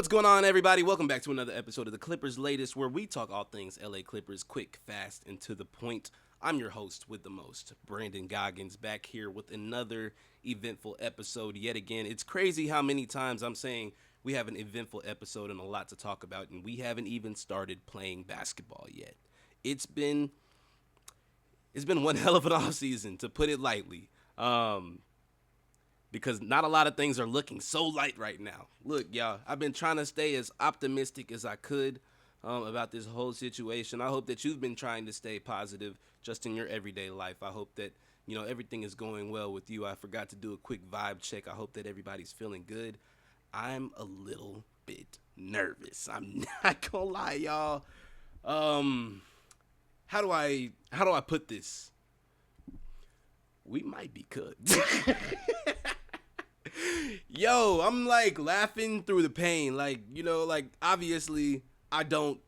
What's going on, everybody? Welcome back to another episode of the Clippers Latest, where we talk all things LA Clippers, quick, fast, and to the point. I'm your host with the most, Brandon Goggins, back here with another eventful episode yet again. It's crazy how many times I'm saying we have an eventful episode and a lot to talk about, and we haven't even started playing basketball yet. It's been it's been one hell of an off season, to put it lightly. Because not a lot of things are looking so light right now. Look, y'all, I've been trying to stay as optimistic as I could about this whole situation. I hope that you've been trying to stay positive just in your everyday life. I hope that, everything is going well with you. I forgot to do a quick vibe check. I hope that everybody's feeling good. I'm a little bit nervous. I'm not gonna lie, y'all. Um, how do I put this? We might be cooked. Yo, I'm like laughing through the pain. Like obviously I don't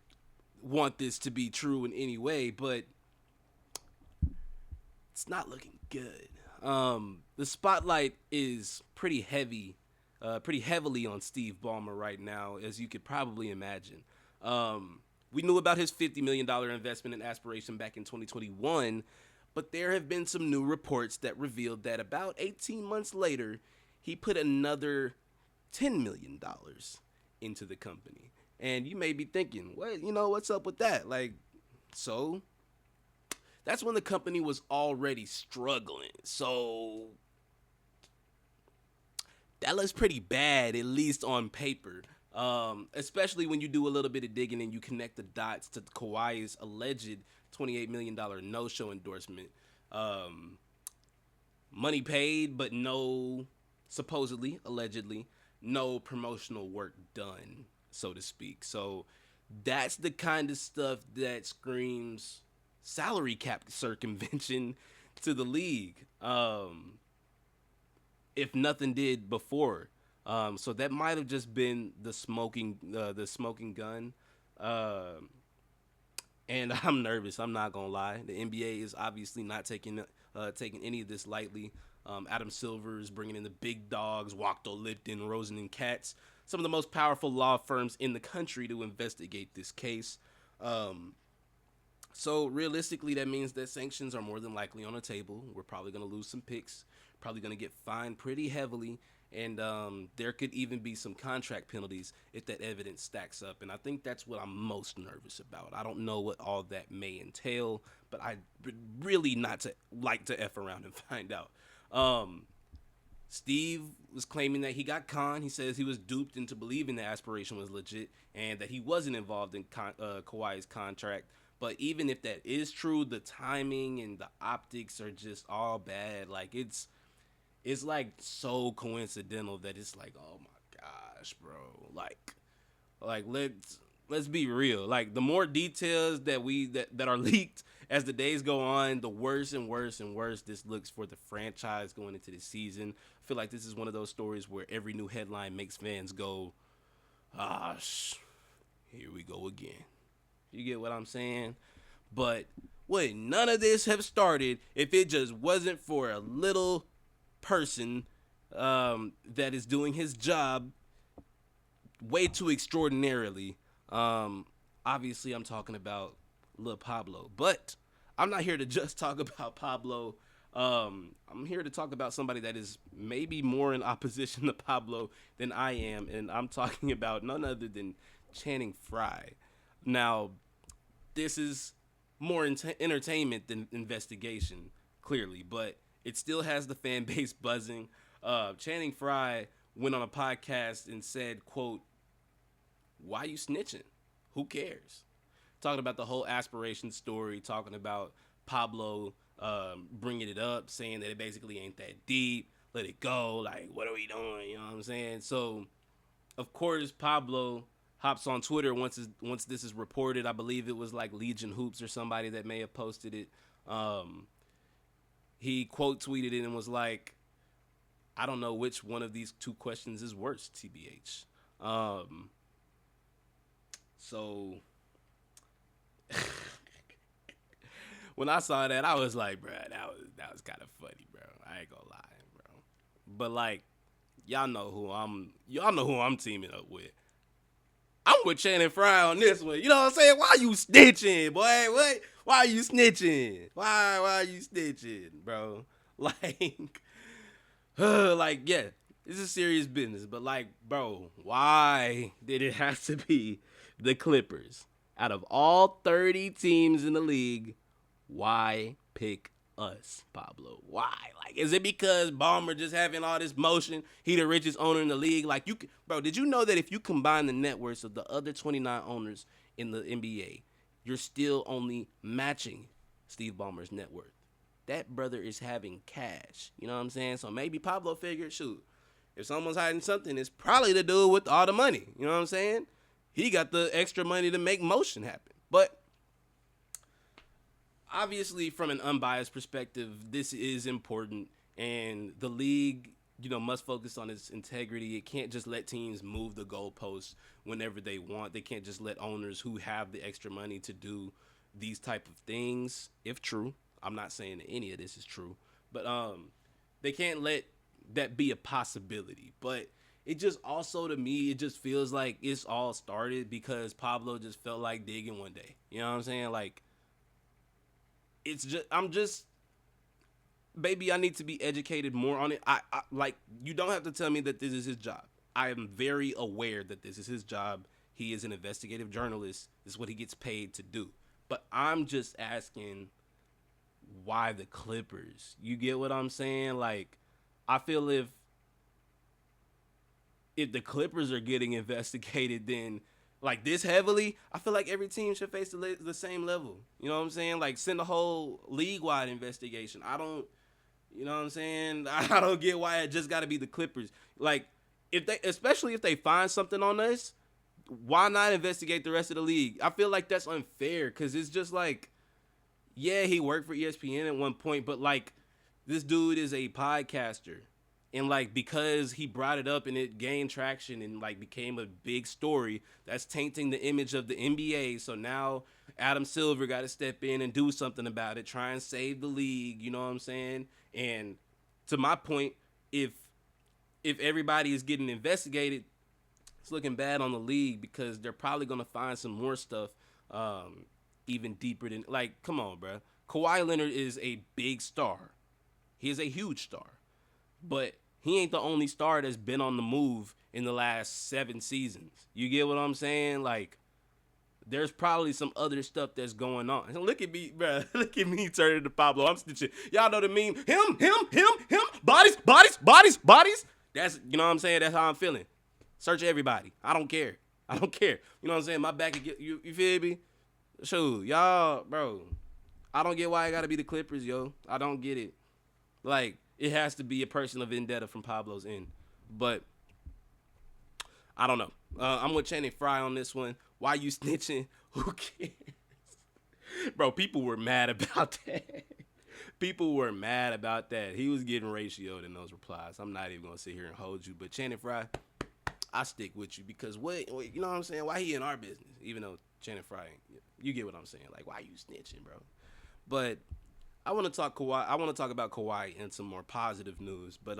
want this to be true in any way, but it's not looking good. The spotlight is pretty heavily on Steve Ballmer right now, as you could probably imagine. We knew about his $50 million investment in aspiration back in 2021, but there have been some new reports that revealed that about 18 months later, he put another $10 million into the company. And you may be thinking, what's up with that? So that's when the company was already struggling. So that looks pretty bad, at least on paper. Especially when you do a little bit of digging and you connect the dots to Kawhi's alleged $28 million no-show endorsement. Money paid, but no, supposedly, allegedly, no promotional work done, so to speak. So that's the kind of stuff that screams salary cap circumvention to the league. If nothing did before. So that might have just been the smoking gun. And I'm nervous. I'm not gonna lie. The NBA is obviously not taking any of this lightly. Adam Silver is bringing in the big dogs, Wachter, Lipton, Rosen, and Katz, some of the most powerful law firms in the country to investigate this case. So realistically, that means that sanctions are more than likely on the table. We're probably going to lose some picks, probably going to get fined pretty heavily, and there could even be some contract penalties if that evidence stacks up. And I think that's what I'm most nervous about. I don't know what all that may entail, but I would really not to like to F around and find out. Um, Steve was claiming that he got conned. He says he was duped into believing the aspiration was legit and that he wasn't involved in Kawhi's contract. But even if that is true, the timing and the optics are just all bad. Like it's like so coincidental that it's like, oh my gosh, bro. Like let's be real. Like the more details that are leaked as the days go on, the worse and worse and worse this looks for the franchise going into the season. I feel like this is one of those stories where every new headline makes fans go, "Ah, here we go again." You get what I'm saying? But would none of this have started if it just wasn't for a little person that is doing his job way too extraordinarily. Obviously, I'm talking about Lil Pablo, but I'm not here to just talk about Pablo. I'm here to talk about somebody that is maybe more in opposition to Pablo than I am, and I'm talking about none other than Channing Frye. Now, this is more entertainment than investigation, clearly, but it still has the fan base buzzing. Channing Frye went on a podcast and said, quote, "Why you snitching? Who cares?" Talking about the whole aspiration story, talking about Pablo bringing it up, saying that it basically ain't that deep, let it go, like, what are we doing, you know what I'm saying? So, of course, Pablo hops on Twitter once this is reported. I believe it was like Legion Hoops or somebody that may have posted it. He quote tweeted it and was like, "I don't know which one of these two questions is worse, TBH." So when I saw that, I was like, bro, that was kind of funny, bro. I ain't gonna lie, bro. But like, y'all know who I'm teaming up with. I'm with Channing Frye on this one. You know what I'm saying? Why you snitching, boy? What? Why are you snitching? Why are you snitching, bro? Like, like, yeah, this is serious business. But like, bro, why did it have to be the Clippers? Out of all 30 teams in the league, why pick us, Pablo? Why? Like, is it because Ballmer just having all this motion? He the richest owner in the league. Like, bro, did you know that if you combine the net worths of the other 29 owners in the NBA, you're still only matching Steve Ballmer's net worth? That brother is having cash. You know what I'm saying? So maybe Pablo figured, shoot, if someone's hiding something, it's probably the dude with all the money. You know what I'm saying? He got the extra money to make motion happen. But obviously, from an unbiased perspective, this is important, and the league, must focus on its integrity. It can't just let teams move the goalposts whenever they want. They can't just let owners who have the extra money to do these type of things, if true. I'm not saying that any of this is true, but they can't let that be a possibility. But it just also, to me, it just feels like it's all started because Pablo just felt like digging one day. You know what I'm saying? Like, I'm just, baby, I need to be educated more on it. I like, you don't have to tell me that this is his job. I am very aware that this is his job. He is an investigative journalist. This is what he gets paid to do. But I'm just asking, why the Clippers? You get what I'm saying? Like, I feel if the Clippers are getting investigated, then like this heavily, I feel like every team should face the same level. You know what I'm saying? Like, send a whole league wide investigation. I don't, you know what I'm saying? I don't get why it just got to be the Clippers. Like, especially if they find something on us, why not investigate the rest of the league? I feel like that's unfair because it's just like, yeah, he worked for ESPN at one point, but like, this dude is a podcaster. And like, because he brought it up and it gained traction and like became a big story, that's tainting the image of the NBA. So now Adam Silver got to step in and do something about it, try and save the league. You know what I'm saying? And to my point, if everybody is getting investigated, it's looking bad on the league because they're probably gonna find some more stuff, even deeper than, like, come on, bro. Kawhi Leonard is a big star. He is a huge star, but he ain't the only star that's been on the move in the last 7 seasons. You get what I'm saying? Like, there's probably some other stuff that's going on. Look at me, bro. Look at me turning to Pablo. I'm stitching. Y'all know the meme. Him. Bodies. That's, you know what I'm saying? That's how I'm feeling. Search everybody. I don't care. You know what I'm saying? My back, you feel me? Shoot, y'all, bro. I don't get why it got to be the Clippers, yo. I don't get it. Like, it has to be a personal vendetta from Pablo's end. But I don't know. I'm with Channing Frye on this one. Why you snitching? Who cares? Bro, people were mad about that. People were mad about that. He was getting ratioed in those replies. I'm not even going to sit here and hold you. But Channing Frye, I stick with you because you know what I'm saying? Why he in our business? Even though Channing Frye, you get what I'm saying. Like, why you snitching, bro? But I want to talk Kawhi. I want to talk about Kawhi and some more positive news. But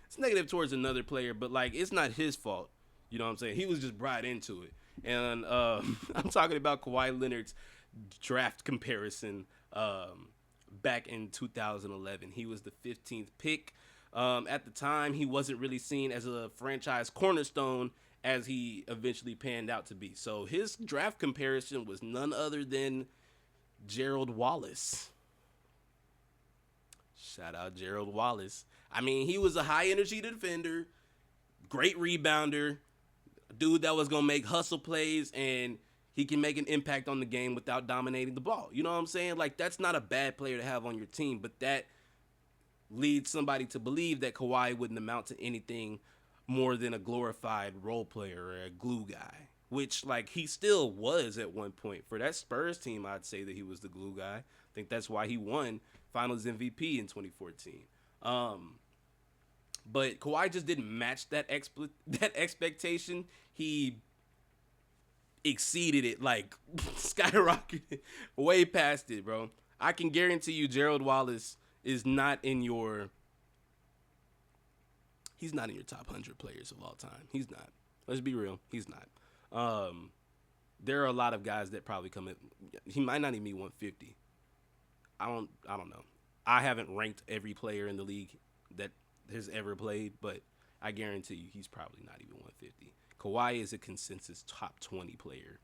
it's negative towards another player. But like, it's not his fault. You know what I'm saying? He was just brought into it. And I'm talking about Kawhi Leonard's draft comparison back in 2011. He was the 15th pick. At the time, he wasn't really seen as a franchise cornerstone as he eventually panned out to be. So his draft comparison was none other than Gerald Wallace. Shout out Gerald Wallace. I mean, he was a high-energy defender, great rebounder, dude that was going to make hustle plays, and he can make an impact on the game without dominating the ball. You know what I'm saying? Like, that's not a bad player to have on your team, but that leads somebody to believe that Kawhi wouldn't amount to anything more than a glorified role player or a glue guy, which, like, he still was at one point. For that Spurs team, I'd say that he was the glue guy. I think that's why he won Finals MVP in 2014. But Kawhi just didn't match that expectation. He exceeded it, like, skyrocketed way past it, bro. I can guarantee you Gerald Wallace is not in your top 100 players of all time. He's not. Let's be real. He's not. Um, there are a lot of guys that probably come in. He might not even be 150. I don't know. I haven't ranked every player in the league that has ever played, but I guarantee you he's probably not even 150. Kawhi is a consensus top 20 player,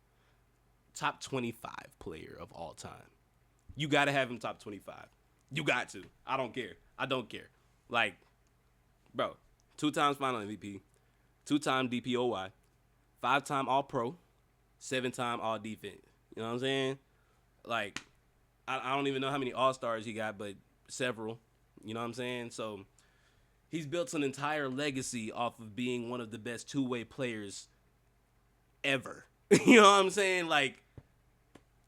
top 25 player of all time. You got to have him top 25. You got to. I don't care. I don't care. Like, bro, 2 times final MVP, 2 time DPOY, 5 time All Pro, 7 time All Defense. You know what I'm saying? Like, I don't even know how many All Stars he got, but several. You know what I'm saying? So he's built an entire legacy off of being one of the best two-way players ever. You know what I'm saying? Like,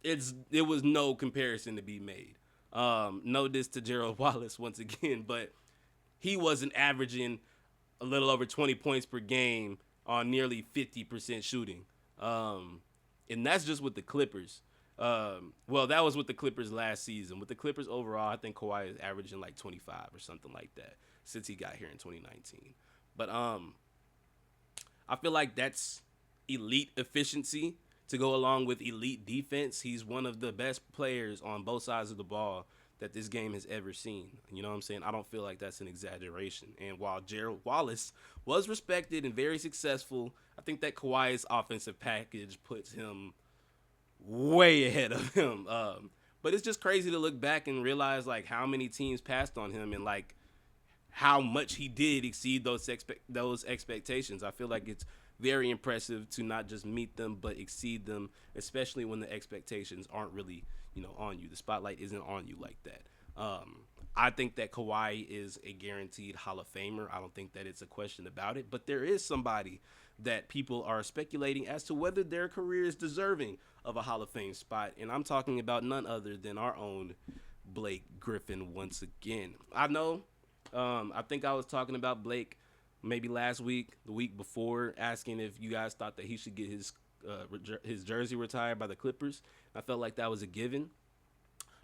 it was no comparison to be made. No diss to Gerald Wallace once again, but he wasn't averaging a little over 20 points per game on nearly 50% shooting. And that's just with the Clippers. Well, that was with the Clippers last season. With the Clippers overall, I think Kawhi is averaging like 25 or something like that since he got here in 2019. But I feel like that's elite efficiency to go along with elite defense. He's one of the best players on both sides of the ball that this game has ever seen. You know what I'm saying? I don't feel like that's an exaggeration. And while Gerald Wallace was respected and very successful, I think that Kawhi's offensive package puts him way ahead of him. But it's just crazy to look back and realize like how many teams passed on him and like how much he did exceed those expectations. I feel like it's very impressive to not just meet them but exceed them, especially when the expectations aren't really, on you. The spotlight isn't on you like that. I think that Kawhi is a guaranteed Hall of Famer. I don't think that it's a question about it, but there is somebody that people are speculating as to whether their career is deserving of a Hall of Fame spot, and I'm talking about none other than our own Blake Griffin once again. I know, I think I was talking about Blake maybe last week, the week before, asking if you guys thought that he should get his jersey retired by the Clippers. I felt like that was a given.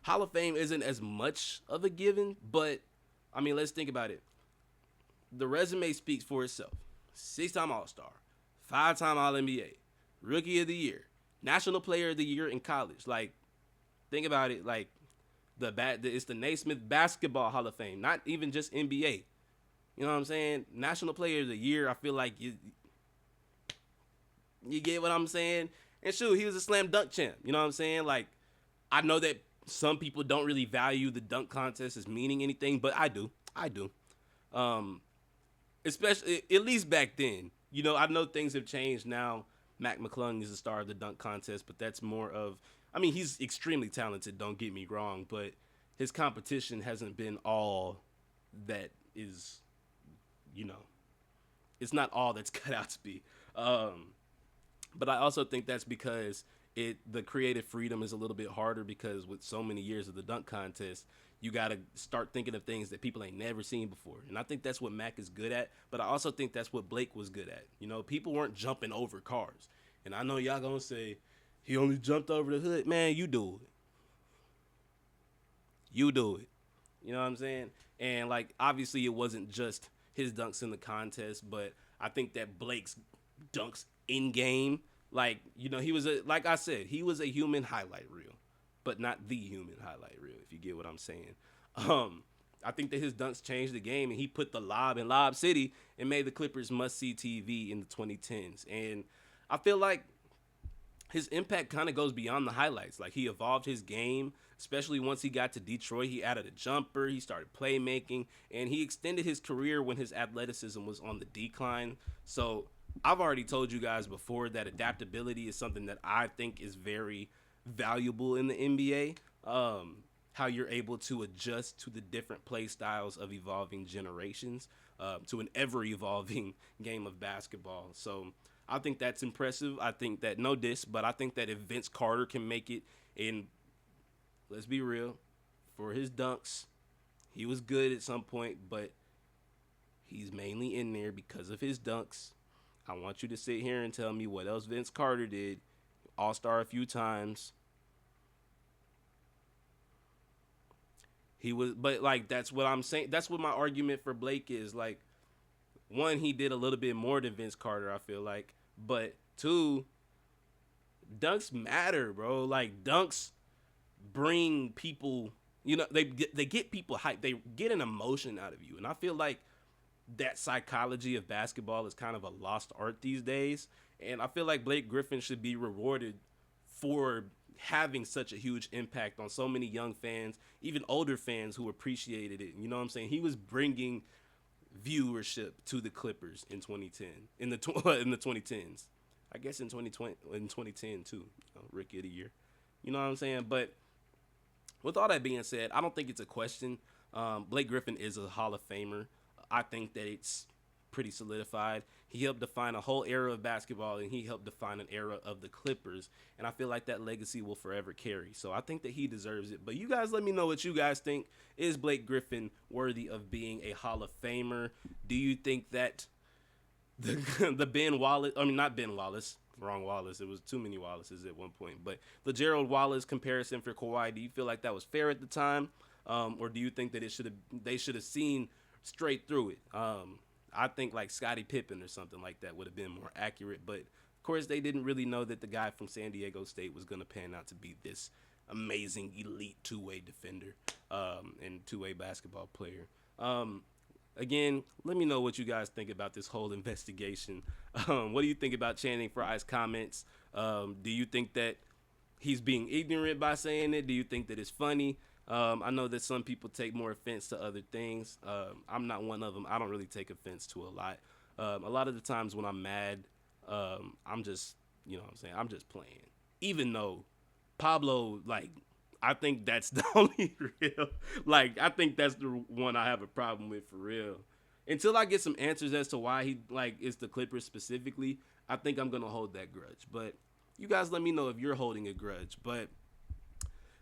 Hall of Fame isn't as much of a given, but I mean, let's think about it. The resume speaks for itself. 6-time All-Star, 5-time All-NBA, Rookie of the Year, National Player of the Year in college. Like, think about it. Like, it's the Naismith Basketball Hall of Fame, not even just NBA. You know what I'm saying? National Player of the Year. I feel like you get what I'm saying. And shoot, he was a slam dunk champ. You know what I'm saying? Like, I know that some people don't really value the dunk contest as meaning anything, but I do. Especially at least back then. I know things have changed now. Mac McClung is the star of the dunk contest, but that's more of, I mean, he's extremely talented, don't get me wrong, but his competition hasn't been all that is, it's not all that's cut out to be. But I also think that's because the creative freedom is a little bit harder because with so many years of the dunk contest, you got to start thinking of things that people ain't never seen before. And I think that's what Mac is good at, but I also think that's what Blake was good at. People weren't jumping over cars. And I know y'all going to say, he only jumped over the hood. Man, you do it. You do it. You know what I'm saying? And, like, obviously it wasn't just his dunks in the contest, but I think that Blake's dunks in-game, like, he was like I said, he was a human highlight reel, but not the human highlight reel, if you get what I'm saying. I think that his dunks changed the game, and he put the lob in Lob City and made the Clippers must-see TV in the 2010s. And I feel like his impact kind of goes beyond the highlights. Like, he evolved his game, especially once he got to Detroit. He added a jumper, he started playmaking, and he extended his career when his athleticism was on the decline. So I've already told you guys before that adaptability is something that I think is very valuable in the NBA. How you're able to adjust to the different play styles of evolving generations, to an ever-evolving game of basketball. So I think that's impressive. I think that, no diss, but I think that if Vince Carter can make it, and let's be real, for his dunks, he was good at some point, but he's mainly in there because of his dunks. I want you to sit here and tell me what else Vince Carter did. All-Star a few times. He was, but like, that's what I'm saying. That's what my argument for Blake is. Like, one, he did a little bit more than Vince Carter, I feel like. But two, Dunks matter, bro. Like dunks bring people, they get people hyped. They get an emotion out of you, and I feel like that psychology of basketball is kind of a lost art these days. And I feel like Blake Griffin should be rewarded for having such a huge impact on so many young fans, even older fans who appreciated it. You know what I'm saying? He was bringing viewership to the Clippers in 2010, in the 2010s. I guess in 2020, in 2010 too, rookie of the year. You know what I'm saying? But with all that being said, I don't think it's a question. Blake Griffin is a Hall of Famer. I think that it's pretty solidified. He helped define a whole era of basketball, and he helped define an era of the Clippers. And I feel like that legacy will forever carry. So I think that he deserves it. But you guys let me know what you guys think. Is Blake Griffin worthy of being a Hall of Famer? Do you think that the Ben Wallace, I mean, not Ben Wallace, wrong Wallace. It was too many Wallaces at one point. But the Gerald Wallace comparison for Kawhi, do you feel like that was fair at the time? Or do you think that they should have seen straight through it? I think like Scottie Pippen or something like that would have been more accurate. But of course, they didn't really know that the guy from San Diego State was going to pan out to be this amazing elite two-way defender and two-way basketball player. Again, let me know what you guys think about this whole investigation. What do you think about Channing Frye's comments? Do you think that he's being ignorant by saying it? Do you think that it's funny? I know that some people take more offense to other things. I'm not one of them. I don't really take offense to a lot. A lot of the times when I'm mad, I'm just, you know what I'm saying, I'm just playing. Even though Pablo, like, I think that's the only real, like, I think that's the one I have a problem with for real. Until I get some answers as to why he, like, is the Clippers specifically, I think I'm going to hold that grudge. But you guys let me know if you're holding a grudge. But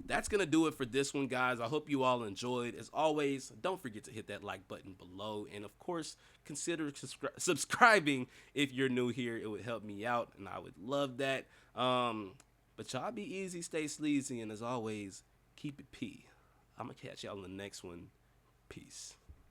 that's going to do it for this one, guys. I hope you all enjoyed. As always, don't forget to hit that like button below. And, of course, consider subscribing if you're new here. It would help me out, and I would love that. But y'all be easy, stay sleazy, and as always, keep it P. I'm going to catch y'all in the next one. Peace.